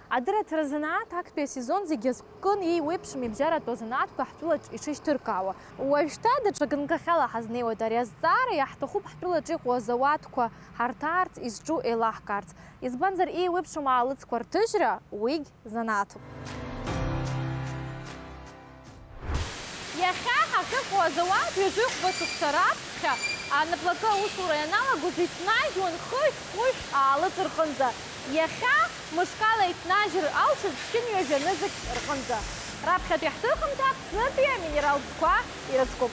Адырет разанаат актәи сезон зегьы азкын еиуеиԥшым ибжьаратәу азанааҭқәа ҳтәылаҿ ишышьҭыркаауа. Уажәшьҭа даҽа ганкахьала ҳазнеиуеит ари азҵаара иаҳҭахуп ҳтәылаҿ иҟоу азауадқәа ҳарҭаарц, изҿу еилаҳкаарц. Избанзар еиуеиԥшым аалыҵқәа рҭыжьра уигь занааҭуп. Иахьа ҳахьыҟоу азауад ҩажәихәба шықәса раԥхьа анаплакы аусура ианалагоз иҭнажьуан хыхь-хәышә аалыҵ рҟынӡа. Иахьа мышкала иҭнажьыр алшоз ԥшьынҩажәи анызықь рҟынӡа. Раԥхьатәи ҳҭыхымҭа Аԥснытәи аминералтәқәа ирыцкуп.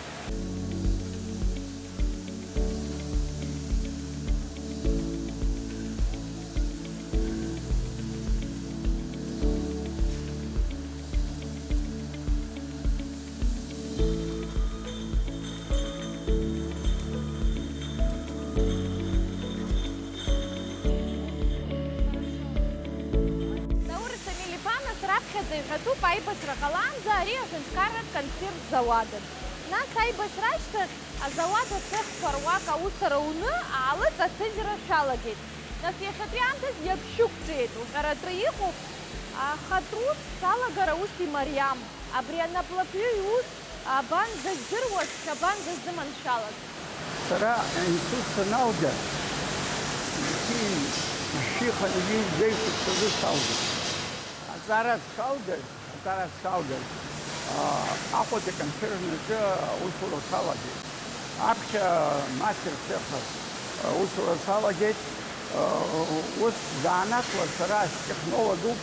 Раԥхьаӡа иҳәатәуп аибашьра ҟалаанӡа ари аҳәынҭқарратә консервтә заводын. Нас аибашьра ашьҭахь азауад ацехқәа руак аусура уны аалыҵ аҭыжьра шәалагеит. Нас иахьатәи аамҭаз иаԥшьықәҿиеит. Уҳәаратәы иҟоуп ахатә ус салагара ус имариам. Абри анаплакҩы иус абан заздыруаз, шабан заздыманшәалаз. Сара институт саналга, шьиханы зеиқәыԥсазы салгеит. Зараз салгар, аҟәа консервнаҿы усура салагеит. Аԥхьа мастер цеха усура салагеит. Ус заанатла сара технологуп,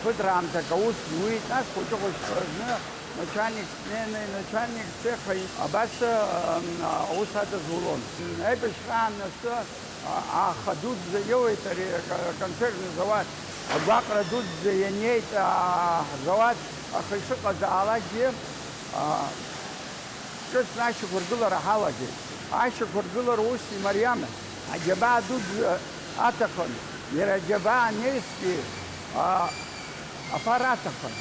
ԥыҭраамҭак аус зуит. Нас хәыҷы-хәыҷқәа рзы начальник смены, начальник цеха абас аус адызулон. Аибашьраан асы аха дуӡӡа иоуеит ари аконсервный завод. Агәаҟра дуӡӡа ианеит азауад, аха ишыҟазаалакгьы ҿыцны ашьақәыргылара ҳалагеит. Ашьақәыргылара ус имариамызт. Аџьабаа дуӡӡа аҭахын, иара аџьабаа неизгьы аԥара аҭахын.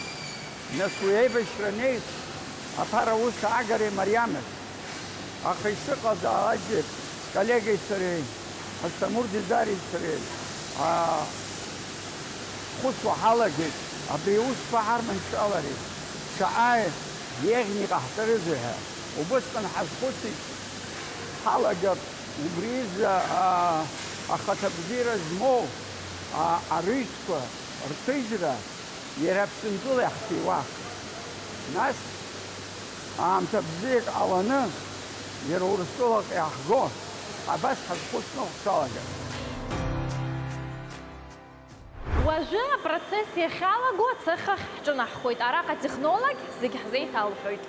Нас уи аибашьра неиз аԥара ус аагара имариамызт. Аха ишыҟазаалакгьы сколлегеи сареи, Астамур Дилдари сареи хәыцуа ҳалагеит. Абри аусқәа ҳарманшәалари, шаҟа еиӷьны иҟаҳҵарызеи ҳәа. Убысҟан ҳазхәыцит, ҳалагап убризы ахаҭабзиара змоу арыжәтәқәа рҭыжьра иара Аԥсынтәыла иаҳҭиуа. Нас аамҭа бзиак ҟаланы иара Урыстәылаҟа иаҳго, абас ҳазхәыцны ҳшалагап. Уажәы апроцесс иахьалаго ацех ахь ҳҿынаҳхоит. Араҟа технолог зегь ҳзеиҭалҳәоит.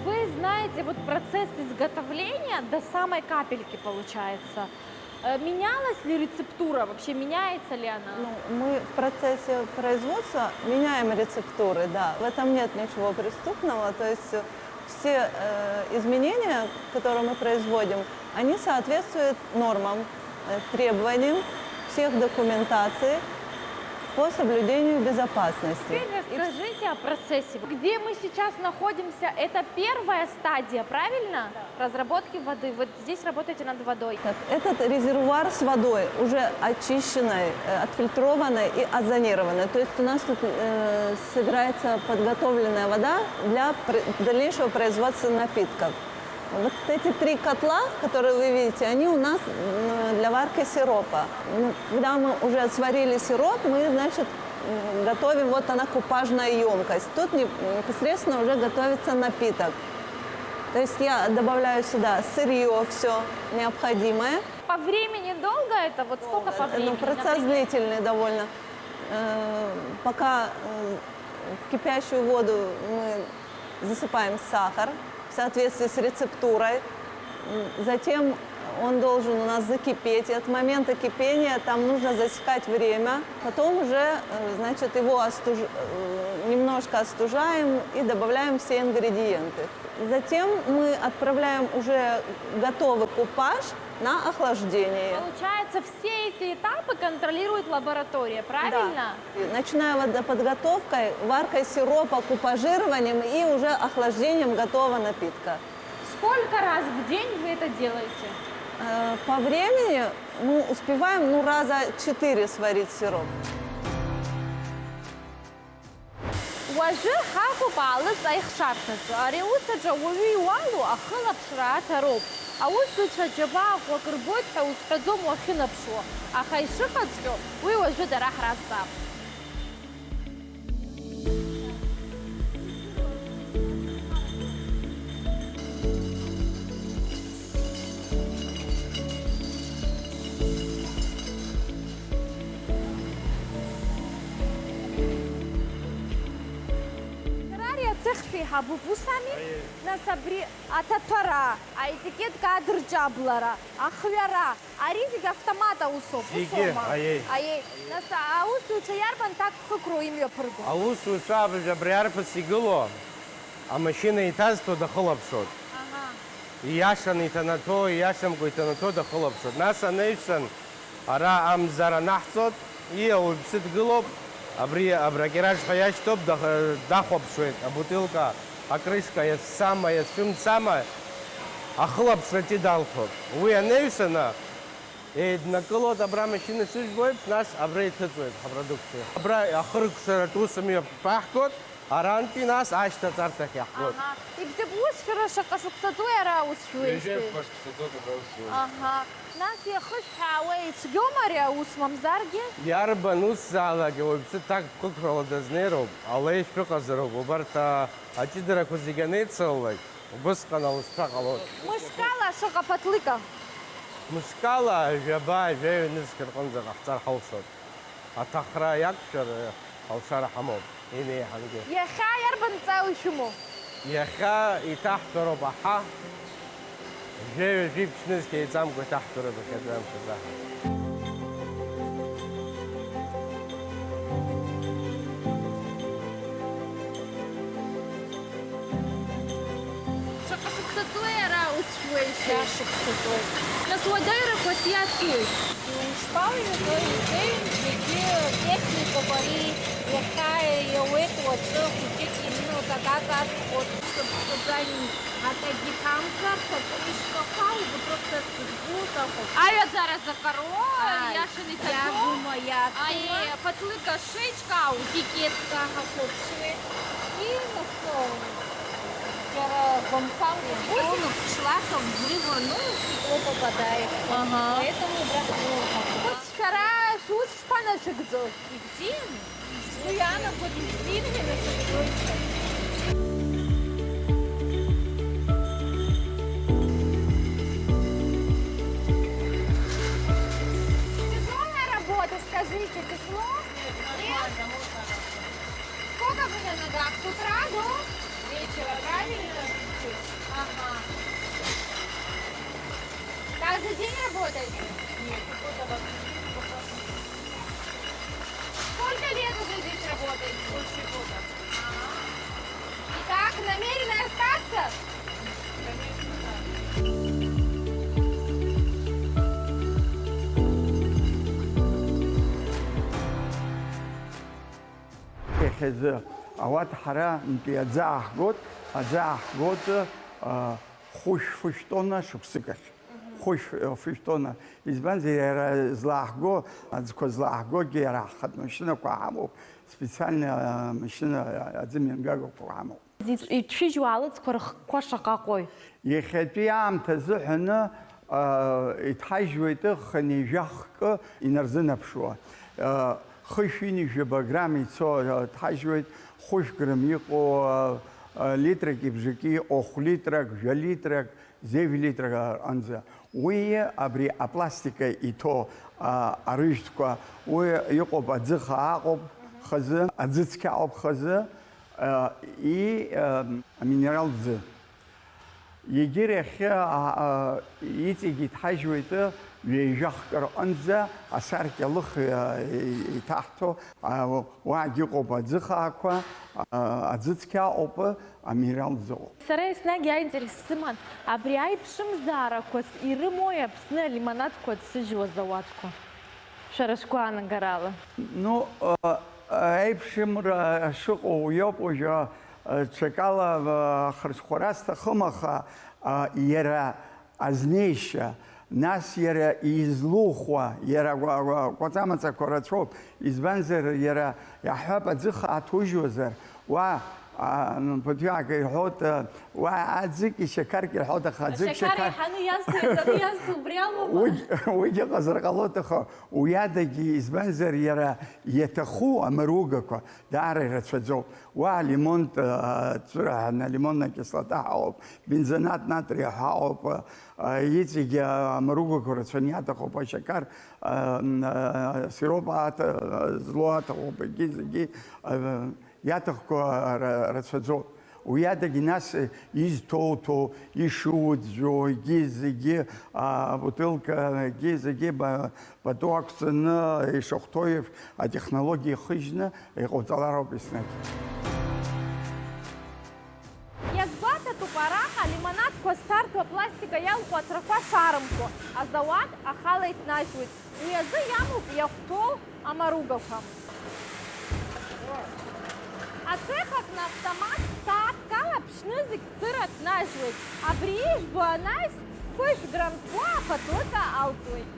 Вы знаете, вот процесс изготовления до самой капельки получается. Менялась ли рецептура? Вообще меняется ли она? Мы в процессе производства меняем рецептуры, да. В этом нет ничего преступного. То есть все изменения, которые мы производим, они соответствуют нормам, требованиям всех документаций по соблюдению безопасности. Теперь расскажите о процессе. Где мы сейчас находимся? Это первая стадия, правильно? Да. Разработки воды. Вот здесь работаете над водой. Этот резервуар с водой уже очищенной, отфильтрованной и озонированной. То есть у нас тут собирается подготовленная вода для дальнейшего производства напитков. Вот эти 3 котла, которые вы видите, они у нас для варки сиропа. Когда мы уже сварили сироп, мы, значит, готовим, вот она купажная емкость. Тут непосредственно уже готовится напиток. То есть я добавляю сюда сырье, все необходимое. По времени долго это? Вот сколько по времени? Процесс длительный довольно. Пока в кипящую воду мы засыпаем сахар в соответствии с рецептурой. Затем он должен у нас закипеть. И от момента кипения там нужно засекать время. Потом уже, значит, его немножко остужаем и добавляем все ингредиенты. Затем мы отправляем уже готовый купаж на охлаждение. Получается, все эти этапы контролирует лаборатория, правильно? Да. Начиная водоподготовкой, варкой сиропа, купажированием и уже охлаждением готового напитка. Сколько раз в день вы это делаете? По времени мы успеваем раза 4 сварить сироп. Уажы хаху балыз айхшартназы. Ареусаджа уюалу ахыла пшраатароп. Аусуча джаба ахуакырбойт хаусхадзом уахинапшуа. Ахайшихацкё, уи уажы дарах разда. Хабубусами на сабри ататара, а этикет кадр джаблара, ахвяра, а ризик автомата усоп. Ай, нас аусу чаярбан так хукро им япргу. Аусу чаб жабриар пасигуло, а машина и тазто да холопшот. И яшан и танато, и яшам гой танато да холопшот. Нас анейсан ара ам зара нахцот, и аусит гулоп. Абрагераж хаяч топ дахоп швед, а бутылка, а крышка я самая, сум самая, а хлоп швети далхоп. Вы аневсена, и на колод абра машина сужбой, нас абрей тетвет продукты. Абра ахрык саратусами пахкот, а ранти нас ашта цартах яхкот. И где будешь хорошо кашук садуэра усвоишь? Ага. Нас я хочу хавать гоморя усмам зарги. Ярба нусала, говорит, так как холодазнеров, але еще казаров, убарта, а чидера кузиганецовлай, бус канал спакалот. Мышкала шока патлыка. Мышкала, жаба, жаю несколько захтар хаусот. А тахра якшер хаусара хамоб. Ине ханге. Яха ярбан цау шумо. Яха и тахтаро баха. جيب شنز كي تامكو تحت ربك كلام كذا. Шокашук сатуэра усвоишь. Шокашук сатуэ. Нас водайра косьяцуй. Шпали то идеи, где техника бори, якая я это кутики именно тогда вот создание атаки камка, что хау, процесс сбута. А я зараз за корова, я ще не тако. Я думаю, я це. Патлика шичка, дикетка, хапопши. І на сон. Я бомбам бусинок шла, там взрыв, ну, стекло попадает. Ага. Поэтому бросила. Вот вчера шус шпаночек дзо. И где? Скуяна под инстинктами насыпается. Скажите, тепло? Нет? Сколько вы на ногах? С утра до вечера, правильно? Ага. Каждый день работаете? Нет, сколько лет уже здесь работаете? Больше года. Ага. Итак, намерены остаться? Конечно, да. حز اوات حرا انتي ازاح قوت خوش فشتونا شكسكش خوش فشتونا избан зера злахго азко злахго гера хат машина куаму специально машина азимингаго куаму и чижуалец кошакакой يخطي عام تزحنا اتحجويت خنيجخ ينرزنا بشو خشيني جبرامي صار تحجويت خوش جراميقو لترك بجكي أخ لترك جلترك زيف لترك أنزا ويا أبري أبلاستيكا إتو أريشتكوا ويا يقوب أزخ عقب خزن أزتك عقب خزن مينرال ز егьырҭ иахьа иҵегь иҭҳажьуеит ҩеижәахк рҟынӡа асаркьа лых иҭаҳҭо уаагьы ыҟоуп аӡыхаақәа, аӡыцқьааҟоуп, аминералӡоуп. Сара еснагь аинтерес сыман, абри аиԥшымзаарақәа ирымои Аԥсны алимонадқәа дсыжьуа азауадқәа? Шәара шәгәаанагарала. Ну, аиԥшымра шыҟоу иоуп уажәы ҽакала хырцәхәара сҭахым, аха иара азнеишьа, нас иара излухуа, иара кәаҵамаҵақәа рацәоуп, избанзар иара иаҳҳәап аӡыха аҭужьуазар, уа ԥыҭҩык ирҳәоит, уа аӡык ишьақарк ирҳәоит, аха аӡык шьақар уигьы ыҟазар ҟалоит, аха уи адагьы избанзар иара иаҭаху амаругақәа даара ирацәаӡоуп. Уа алимонтә ҵәыраҳәаны алимонна кислота ҳауп, бензонат натриа ҳауп, иҵегьы амаругақәа рацәаны иаҭахуп, ашьақар сироп злоу аҭахуп, егьи зегьы иаҭахқәа рацәаӡоуп. Уи адагьы нас изҭоуҭоу, ишуӡәӡәо, егьи зегьы абутылка, егьи зегьы пату ақәҵаны ишахәҭоу еиԥш атехнологиа ихыжьны иҟауҵалароуп еснагь. Иазгәаҭатәуп араҟа алимонадқәа зҭарҭәо апластика иалху ацрақәа шаарымхәо, азауад ахала иҭнажьуеит. Уи азы иамоуп иахәҭоу амаругақәа. Ацех аҟны автомат сааҭкала Аԥсны зегь цыра ҭнажьуеит. Абри ижәбо анаҩс фышә граммқәа аԥатлыка алҵуеит.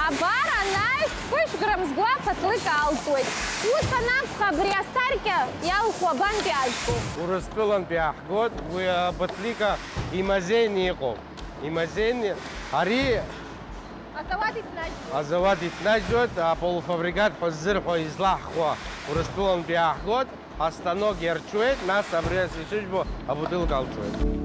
Абар анаҩс фышә граммқәа аԥатлыка алҵуеит. Ус анакәха абри асаркьа иалху абантәи азку? Урыстәылантәи иааҳгоит, уи абаҭлика имазеини иҟоуп. Имазеини, ари азауад иҭнажьуеит, аполуфабрикат ҳәа ззырҳәо излаҳхуа Урыстәылантәи иааҳгоит, астанок иарчуеит, нас абри ишыжәбо абутылка алҵуеит.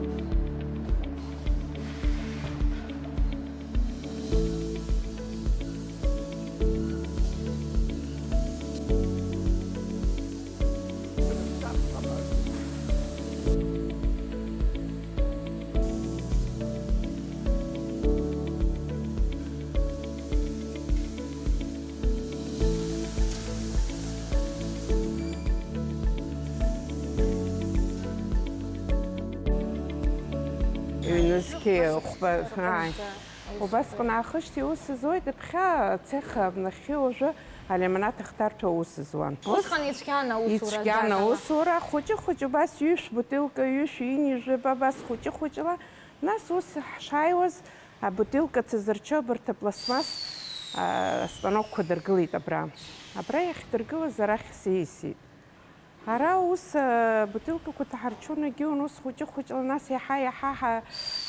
Убасҟан аахышьҭи ус зуеит, ԥхьа цех нахьхьи уажәы алимонад ахҭарҭәо ус зуан. Усҟан ицәгьан аусура. Ицәгьан аусура, хәыҷы-хәыҷы убас ҩышә бутылка, ҩышә ҩынҩажәаба, абас хәыҷы-хәыҷла. Нас ус ҳшааиуаз абутылка ҭазырчо абарҭ апластмас астанокқәа дыргылеит абра. Абра иахьдыргылаз арахь сиисит. Ара ус бутылкақәа ҭаҳарчун егьиун, ус хәыҷы-хәыҷла, нас иаҳа-иаҳа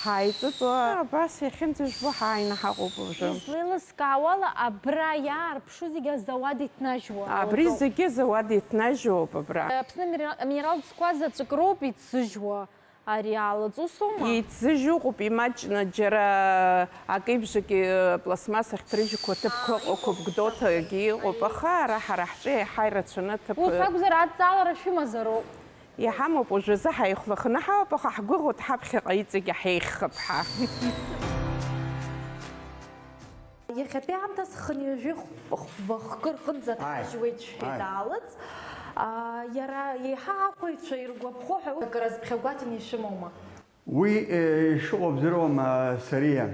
ҳааиҵыҵуа, абас иахьынӡажәбо ҳааины ҳаҟоуп уажәы. Излеилыскаауала абра иаарԥшу зегьы азауад иҭнажьуа. Абри зегьы азауад иҭнажьуп абра. Аԥсны аминералтә ҵкәа заҵәык роуп иҭзыжьуа. Ари алаҵусума? Иҭзыжьуҟоуп, имаҷны џьара акеиԥшьыки пластмассахь ҭрыжьқәа ҭыԥқәа ыҟоуп, гәдоҭагьы иҟоуп, аха ара ҳара ҳҿы иаҳа ирацәаны ҭыԥ. Ус акәзар адҵалара шәымазароуп. Иҳамоуп уажәазы ҳаихәлаханы ҳауп, аха ҳгәыӷуеит ҳаԥхьаҟа иҵегьы ҳеиӷьхап ҳа. Иахьатәи аамҭаз хынҩажәи хәбахкы рҟынӡа дҳажьуеит шәҳәеит Алыҵ. Иара еиҳа ахәаҩцәа иргәаԥхо ҳәа акыр азԥхьагәаҭаны ишәымоума? Уи ишыҟоу бзыруама Сариа,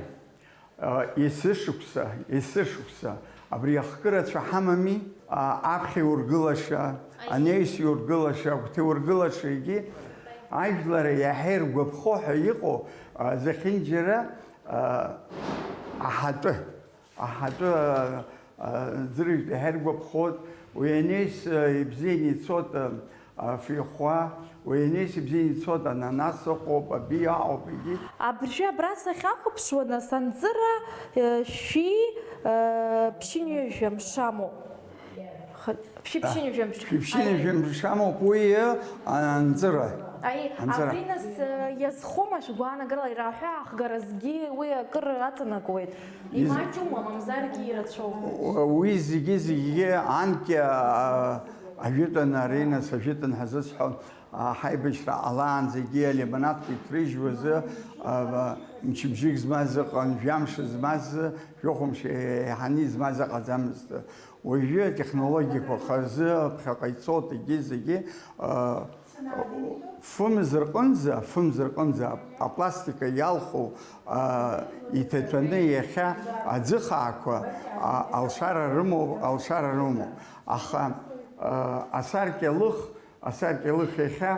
есышықәса абри ахкырацәа ҳамами, аԥхьа иургылаша, анеис иургылаша, агәҭа иургылаша, егьи ажәлар иаҳа иргәаԥхо ҳәа иҟоу зехьынџьара аҳатәы ӡырыжәтә иаҳа иргәаԥхоит, уи анеис ибзианы ицоит феихәа, уи анеис ибзианы ицоит ананас ыҟоуп, абиа ыҟоуп, егьи. Абыржәы абра сахьахәаԥшуа нас анҵыра шәи ԥшьынҩажәа мшамоуп. Пшипшини жемш. Шипшини жемшамо пуе анзыра. Аи, Анзыра. абри нас иазхомаш гәаанагара ираҳәа ахгаразгьы уи акыр аҵанакуеит. Имаҷума, мамзаргьы ирацәоуп. Уи зегьы анкьа ажәытәан ари нас ажәытәан ҳазысҳәо ҳаибашьра ҟалаан зегьы алимонадқәа иҭрыжьуазы мчыбжьык змаз ыҟан, жәамш змаз, жәохәымш еиҳаны измаз ыҟаӡамызт. Уажәы атехнологиақәа хазы ԥхьаҟа ицоит зегьы фымз рҟынӡа апластика иалху иҭаҭәаны иахьа аӡыхаақәа алшара рымоуп. Аха асаркьалых иахьа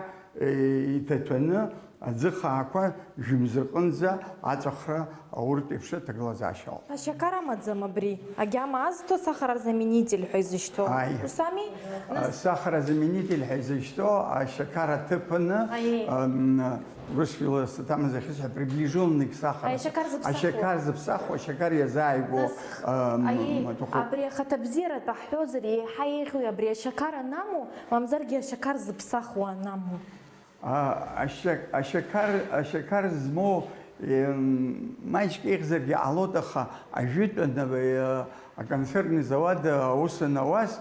иҭаҭәаны аӡыхаақәа жәымз рҟынӡа аҵәахра ауртә еиԥш ҭагылазаашьа. Ашьакар амаӡам абри. Агьама азҭо сахаразаменитель ҳәа изышьҭоу. Усами? Сахаразаменитель ҳәа изышьҭоу ашьакар аҭыԥаны Русвилла там захисha приближенный к сахару. Ашьакар зыԥсахуа, ашьакар иазааигәо. Абри ахаҭабзиара баҳҳәозар еиҳа еиӷьу абри ашьакар анаму, мамзаргьы ашьакар зыԥсахуа анаму? Ашьакар змоу маҷк еиӷьзаргьы ҟалоит, аха ажәытәан аконсервный завод аус анауаз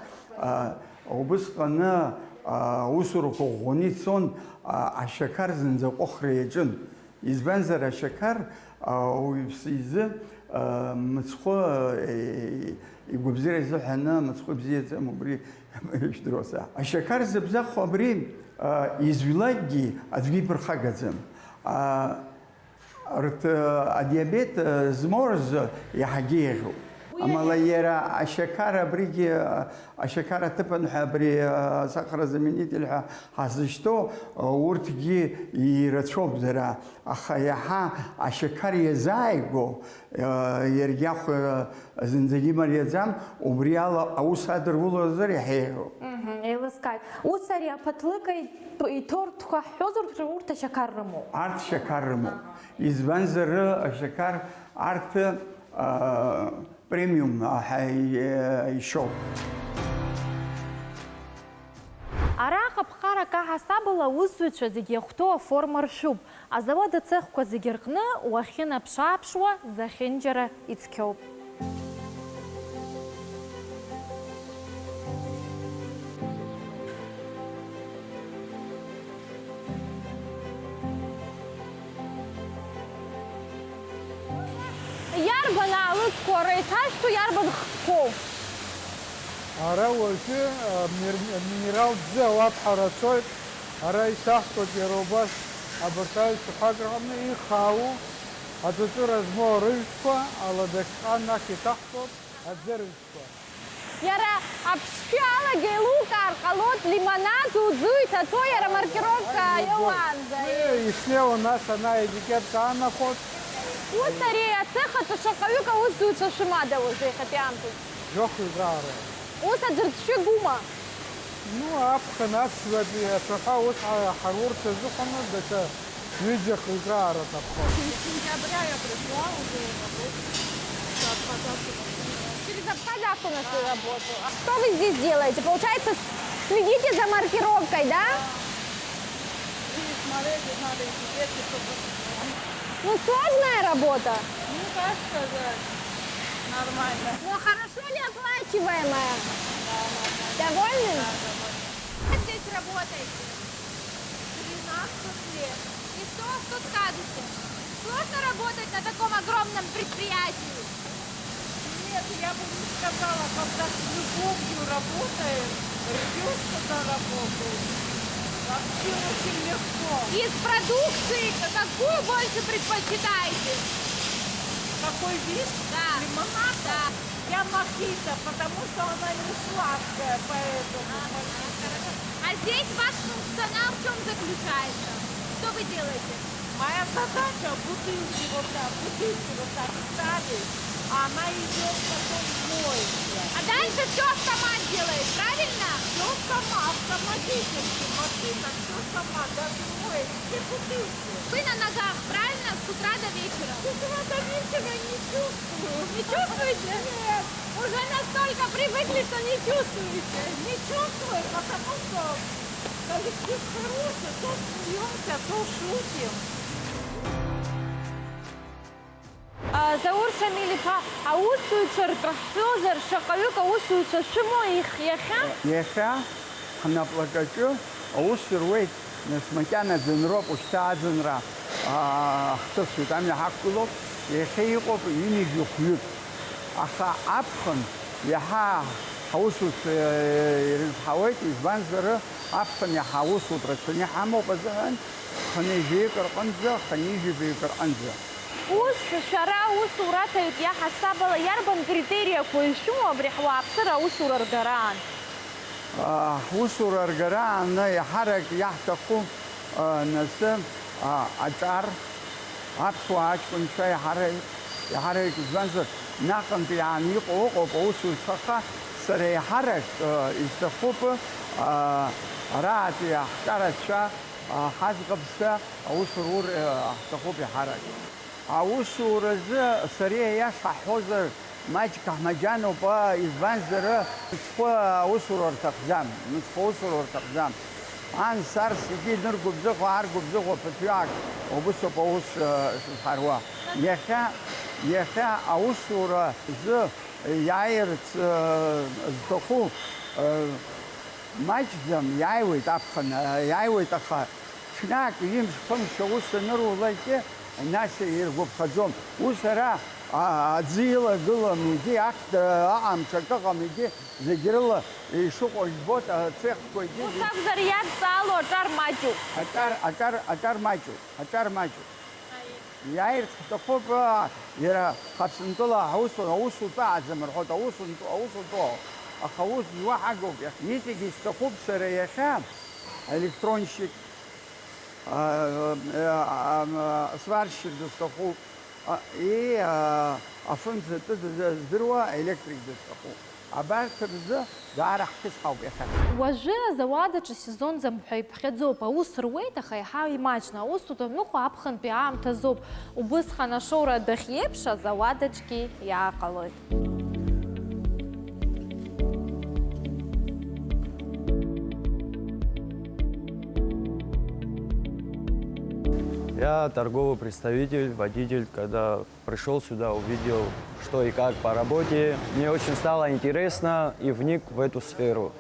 убысҟаны аусурақәа ӷәӷәаны ицон, ашьакар зынӡа ҟәыхра иаҿын. Избанзар ашьакар ауаҩԥсы изы мыцхәы игәабзиара изыҳәаны мыцхәы бзиаӡам убри ишәдыруаса. Ашьакар зыбзахуа абри изҩлакгьы аӡәгьы иԥырхагаӡам. Адиабет змоу рзы иаҳагьы еиӷьуп. Амала иара ашьакар абригьы ашьакар аҭыԥан ҳәа абри асахаразаменитель ҳәа ҳазышьҭоу урҭгьы ирацәоуп дара. Аха иаҳа ашьакар иазааигәоу иаргьы ахәа зынӡагьы имариаӡам, убри ала аус адырулозар иаҳа еиӷьуп. Еилыскааит. Ус ари аԥаҭлыка иҭорҭқәа ҳҳәозар урҭ ашьакар рымоуп. Арҭ шьакар рымоуп. Избанзар ашьакар арҭ премиум ишоуп. Араҟа ԥҟарак аҳасабала аусзуҩцәа зегьы иахәҭоу аформа ршәуп. Азауад ацехқәа зегьы рҟны уахьынаԥшы-ааԥшуа зехьынџьара ицқьоуп. Иарбан аалыҵқәоу ара иҭашәҭу, иарбан хқәоу? Ара уажәы минерал ӡы ауатҳа рацәоит, ара исаҳҭоит иара убас абарҭ аҩцәақәак рҟны ихаау аҵәыҵәыра змоу арыжәтәқәа, аладахьҟа наҟ иҭаҳҵоит аӡырыжәтәқәа. Иара аԥштәы алагьы еилукаар ҟалоит, лимонад уӡы иҭаҭәо иара маркировка иауаанӡа. Ишнеиуа нас ана етикетка аанахәоит. Ус ари ацех аҿы шаҟаҩык аусзуҩцәа шәымадауаз иахьатәи аамҭазы? Жәохәҩык-раара. Ус аӡәыр дшәыгума? Аԥхын аԥсуатәи ацәаҳәа ус ҳарурц азыҳәаны даҽа ҩыџьа-хҩык-раара ҭаххоит. Через обходах у нас работу. А что вы здесь делаете? Получается, следите за маркировкой, да? Ну, сложная работа? Ну, как сказать, нормально. Ну, хорошо ли оплачиваемая? Довольны? Вы здесь работаете? 13 лет. И что скажете? Сложно работать на таком огромном предприятии? Нет, я бы не сказала, когда с любовью работаешь, рвешься за работу. Вообще очень легко. Из продукции какую больше предпочитаете? Какой вид? Да. Лимонад? Да. Я мохито, потому что она не сладкая, поэтому. Хорошо. А здесь ваш функционал в чем заключается? Что вы делаете? Моя задача бутылки вот так ставить, а она идет потом в моется. А дальше все автомат делает, правильно? Все сама, автоматически, машина, все сама, даже моет, все бутылки. Вы на ногах, правильно? С утра до вечера? С утра до вечера не чувствую. Не чувствуете? Нет. Уже настолько привыкли, что не чувствуете. Не чувствую, потому что коллектив хороший, то смеемся, то шутим. Заур Шамилипа, аусуйцер трахлозер шакалюка аусуйцер шимо их яха? Яха хнаплакачу аусурвейт несмотря зенроп уштазенра хтосу там яхакулоп яхейоп юнижухют аха апхан яха аусут ирхавайт избанзера апхан яха аусут рацуни хамо базан хнижикер анза хнижикер анза Ус шара усурата я хасабала ярбан критерия куйшума брихва абсара усурар гаран. усурар гаран яхарак яхтaqu насам атар апсуач куншай яхарак збанза нақам биани қоқ усуртаха саре яхарак истахуп рат яхтарача хазгабса усурур тахуп яхарак аусураз саре яшахозер ماجك مجانو با إزبانزر نسخوا وصور تقدام نسخوا وصور تقدام عن صار سجيد نرجو بزخو عرجو بزخو فتياك وبسوا بوش الحروا يخا أوصور ز يعير زخو ماجزم يعيوي تابخن يعيوي تخا شناك يمش خمس وص نرو لايك الناس يرجو بخزوم وسرا زيلا قلا ميجي أكتر شكاكا ميجي زجرلا يشوف البوت تسيخ كويدي. وصاب زريات سالو أتار ماجو. أتار ماجو. ياير تخطف يرا خبسنتلا هوسو بعد زمر حوت هوسو تو أخوس واحد يجي يستخوف سريع شام إلكترونيك сварщик доставку и афунция здорово электрик доставку. А бартер дара хисхау беха. Уажы завадачы сезон замҳәиԥхьаӡоуп, аус руеит, аха иаҳа имаҷны. Аус уҭаҳәныҟәа аԥхынтәи аамҭазоуп. Убысҟан ашоура дахьиеиԥш, азауадаҿгьы иааҟалоит. Я торговый представитель, водитель. Когда пришел сюда, увидел, что и как по работе, мне очень стало интересно и вник в эту сферу.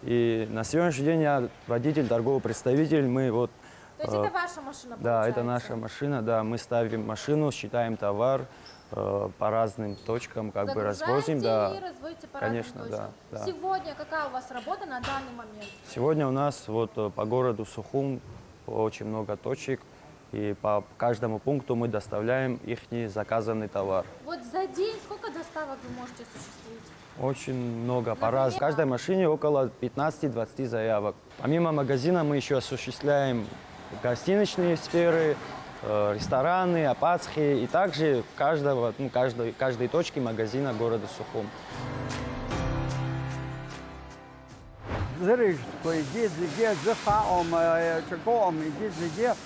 И на сегодняшний день я водитель, торговый представитель. Мы вот. То есть это ваша машина? Да, это наша машина. Да, мы ставим машину, считаем товар по разным точкам, как бы развозим. Да, и развозите по конечно, разным точкам. да. Сегодня какая у вас работа на данный момент? Сегодня у нас вот по городу Сухум очень много точек. И по каждому пункту мы доставляем их заказанный товар. Вот за день сколько доставок вы можете осуществить? Очень много. В каждой машине около 15-20 заявок. Помимо магазина мы еще осуществляем гостиничные сферы, рестораны, апатхи и также каждой точке магазина города Сухум. زرج كويدي زجاج زخاهم شكوهم يجي زجاج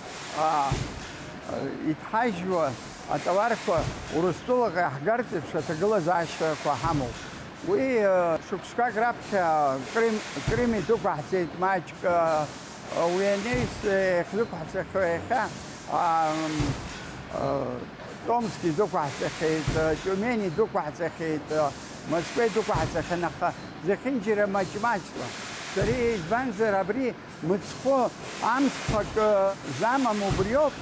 يتحاجوا أتواركوا ورستولك حجرت بشتغل زعش فهموا وشكشكا رابشة كريمي دوك حسيت ماجك وينيس خلوك حسيخ تومسكي دوك حسيخ تيوميني دوك حسيخ Москве дука хасахнаха захинжира мачмачла. Сари избанзер абри мцхо амсхак замам убриёк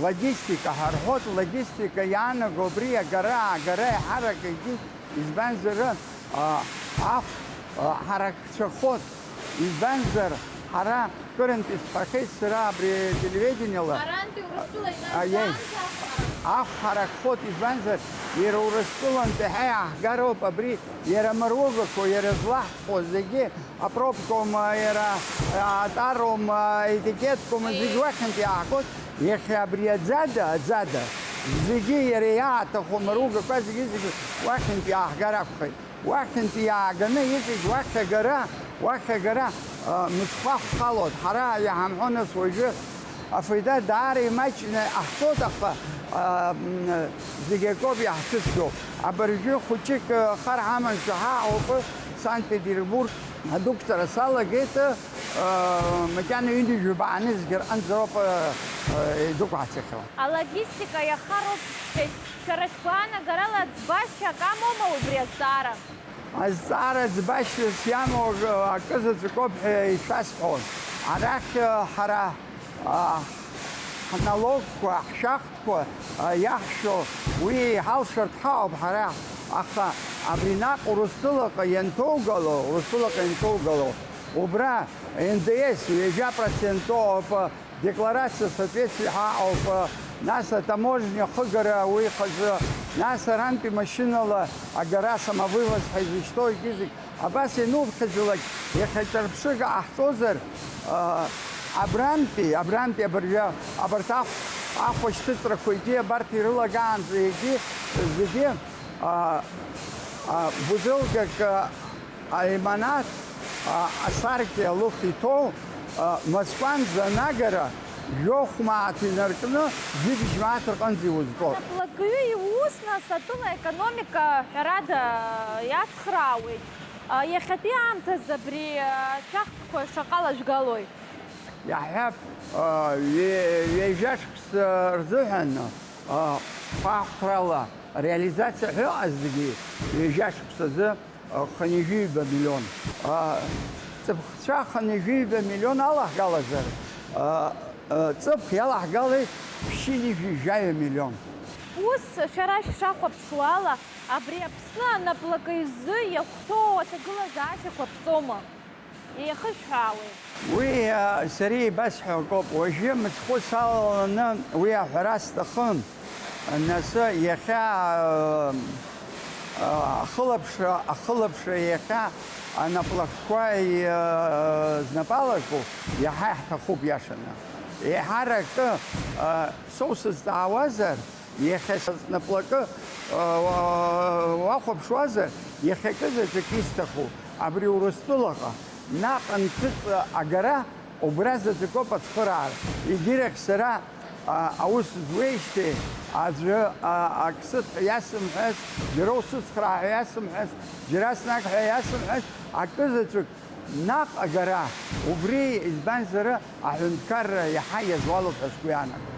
логистика хархот логистика яна гобри гара харак иди избанзер аф харак чхот избанзер хара current испахет сра абри телевидение ла. Ах харак хот избанзер يرى ورسولن تحيا جرب أبري يرى مروجكو يرى زلحكو زجي أبروبكم يرى عطارهم إتيكيتكم زج واحد يعقد يخي أبري زادة زجي يرى يعطخو مروجكو زجي واحد يعجرك واحد يعجنا يزج واحد جرا مصفاف خلط حرا يا همحونس وجه افيدا داري ماچنه احطوطه زيجيكوب يحتسو ابرجو خوچك خر عمل شها او سانت بطرسبورغ دكتور صالة جيت مكان يندي جبانز غير انزروب دكتور سكوا اللوجистика иаха роуп шәара шәгәана гарала ӡбашьа ак амоума убри азҵаара? азҵаара ӡбашьас иамоу акызаҵәыкоуп ҳәа ишәасҳәон. Арахь ҳара ҳналогқәа, ҳшахтқәа иаҳшәо уи ҳалшартә ҳаауп ҳара. Аха абри наҟ Урыстәылаҟа ианҭоугало, убра НДС ҩажәа% декларациа соответствие ҳаауп, нас атаможня хыгара уи хазы, нас арантәи машьынала агара самовывоз ҳаизышьҭоу егьызегь абас иануԥхьаӡалак иахьа ҿырԥшыга ҟаҳҵозар абрантәи абарҭ ахәашьҭыҵрақәагьы абарҭ ирылагаанӡа зегьы бутылкак алимонад асаркьа алыхә иҭоу Москванӡа анагара жәохә мааҭ инаркны зегьежь мааҭ рҟынӡа иузтәоуп. Аԥлагаҩы иус нас атәыла економика ҳәарада иацхраауеит. Иахьатәи аамҭаз абри ашәахтәқәа шаҟа лажәгалоит? Иаҳҳәап, ҩажәа шықәса рзыҳәан хәаахәҭрала реализациа ҳәа ыҟаз зегьы ҩажәа шықәсазы 1,2 миллион. Ҵыԥхцәа 1,2 миллион алаҳгалазар, ҵыԥх иалаҳгалеит 1,7 миллион. Ус шәара шәшахәаԥшуа ала, абри Аԥсны анаплакаҩзы иахәҭоу аҭагылазаашьақәа ԥҵома? Иахышәҳәаауеит. Уи сара еибасҳәо акоуп, уажәы мыцхәы салаланы уи аҳәара сҭахым. Нас иахьа ахылаԥшра иахьа анаплакқәа знапалаку иаҳа иҳҭахуп иашаны. Еиҳарак соусызҵаауазар, иахьа снаплакы уахәаԥшуазар, иахьакызаҵәык исҭаху абри Урыстәылаҟа наҟ анҭыҵ агара убра заҵәыкоуп ацхыраара. Егьирахь сара аус зуеижьҭеи аӡәы ак сыҭ ҳәа иасымҳәаз, џьара усыцхраа ҳәа иасымҳәаз, џьара снаг ҳәа иасымҳәаз, акызаҵәык наҟ агара убри избанзар аҳәынҭқарра иаҳа иазуалуп ҳәа сгәы иаанагоит.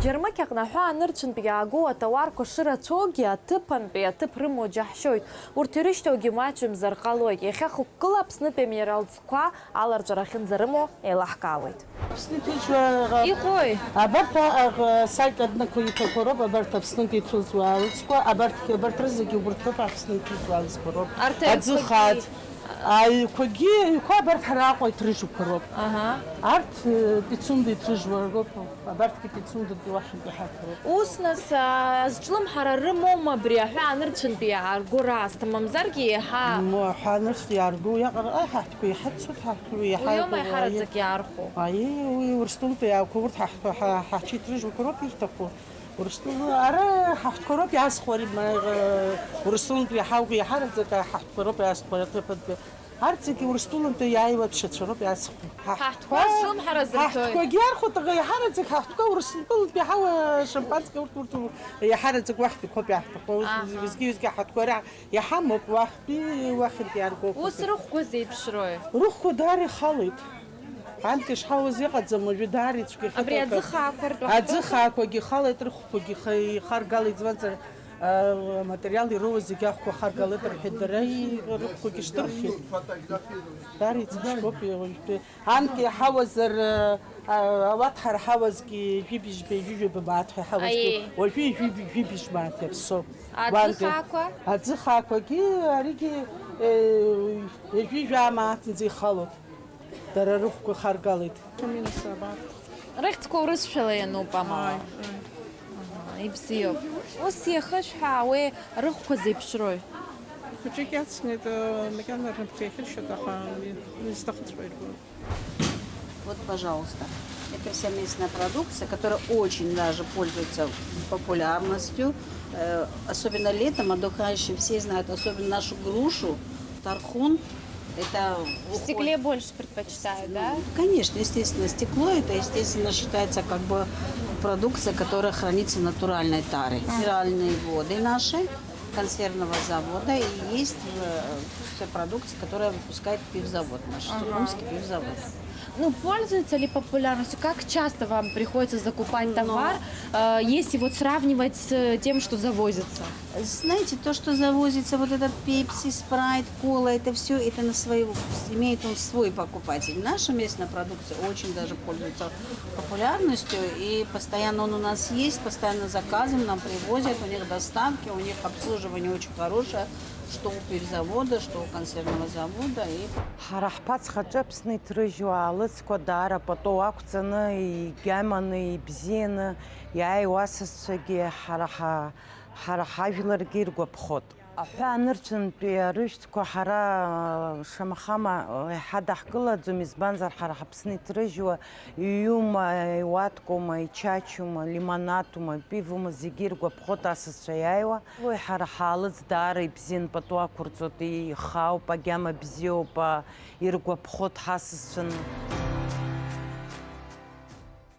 Џьармыкьаҟ наҳәа анырцәынтә иаагоу атауарқәа шырацәоугьы аҭыԥантәи аҭыԥ рымоу џьаҳшьоит. Урҭ ирышьҭоугьы маҷымзар ҟалоит. Иахьа хықәкыла Аԥснытәи аминерал ҵқәа аларҵәарахьынӡа рымоу еилаҳкаауеит. Иҟои? Абарҭ сайт аднақәа роуп, абарҭ Аԥснытәи иҭрыҵуа ҵқәа, абарҭ рызегьы убырҭ роуп Аԥсны иҭрыҵуа ҵқәа роуп. Аӡыхаҵ. Аҩқәагьы абарҭ ҳара Аҟәа иҭрыжьуқәа роуп. Арҭ Пицунда иҭрыжьуа роуп, абарҭгьы Пицундатәи уахьынтәи ҳарҭ роуп. Ус нас зҿлымҳара рымоума абри аҳәа анырцәынтәи иаарго раасҭа, мамзаргьы иаҳа аҳәа анырцәынтәи иаарго иаҟара ҳаҳҭқәа иаҳа цоит, ҳаҳҭқәа иаҳа уиоума иҳараӡак иаархәо? Уи Урыстәылатәи иаақәа урҭ ҳаҳчы иҭрыжьуақәа роуп ирҭаху. Ара ҳаҳҭқәа роуп иаасхәо ари Урыстәылантәи иаҳаугьы иаҳараӡак ҳаҳҭқәа роуп иаасхәо аҭыԥантәи. Арҭ зегьы Урыстәылантәи иааиуа ԥшьацәа роуп иаасхәо. Ҳаҳҭқәа зҿлымҳара зырҭоит? Ҳаҳҭқәагьы иархәоит, аха иаҳараӡак ҳаҳҭқәа Урыстәылантәи иаҳауа шампанске урҭ иаҳараӡак уахьтәи қәоуп иаҳҭаху. Ҩызгьы ҳаҭқәа иаҳамоуп уахьынтәи иааргоуп. Ус рыхәқәа зеиԥшрои? Рыхәқәа даара ихалеит. Анҭ ишҳауаз иҟаӡам, уажәы даара ицәгьа ихалеит. Абри аӡыхаақәа ртәы Аӡыхаақәагьы ихалеит, рыхәқәагьы ихаргалеит, змаӡар аматериал ироуаз зегьы ахәқәа харгалеит рҳәеит, дара рыхәқәагьы шьҭырхит. Даара иҵаԥшуп уажәтәи. Анҭ иаҳауазар ауат ҳара ҳауазгьы ижәибжьба мааҭ ҳәа иҳауазгьы, уажәы ижәибжь мааҭ иаԥсоуп. Аӡыхаақәа? Аӡыхаақәагьы аригьы ижәижәаа мааҭынӡа ихалоит. Дара рыхәқәа харгалеит. Рыхьӡқәа урысшәала иануп амала. Ибзиоуп. Ус иахышәҳәаауеи, рыхәқәа зеиԥшрои? Хәыҷык иацнеит, макьана рыԥхеихьыршьоит, аха изҭахыҵәҟьоит. Вот, пожалуйста. Это вся местная продукция, которая очень даже пользуется популярностью. Особенно летом, отдыхающие все знают, особенно нашу грушу, тархун. Это В стекле больше предпочитают, да? Конечно, естественно, стекло это, естественно, считается как бы продукция, которая хранится в натуральной таре. Минеральные воды наши консервного завода и есть вся продукция, которая выпускает пивзавод наш, Сухумский пивзавод. Ну, пользуется ли популярностью? Как часто вам приходится закупать товар, если вот сравнивать с тем, что завозится? Знаете, то, что завозится, вот этот пепси, спрайт, кола, это все, это на своего, имеет он свой покупатель. Наша местная продукция очень даже пользуется популярностью, и постоянно он у нас есть, постоянно заказываем, нам привозят, у них доставки, у них обслуживание очень хорошее, что у пивзавода, что у консервного завода. Ҳара ҳԥацхаҿы Аԥсны иҭрыжьуа аалыҵқәа даара пату ақәҵаны, игьаманы, ибзианы иааиуа асасцәагьы ҳара ҳажәларгьы иргәаԥхоит. Аҳәаа анырцәынтәи арыжәтәқәа ҳара шамахама иҳадаҳкылаӡом, избанзар ҳара ҳаԥсны иҭрыжьуа иҩума, иуаткоума, ичачума, лимонадума, пивума зегьы иргәаԥхоит асасцәа иааиуа. Уи ҳара ҳаалыҵ даара ибзиан пату ақәырҵоит, ихаауп, агьама бзиоуп, иргәаԥхоит ҳасасцәа.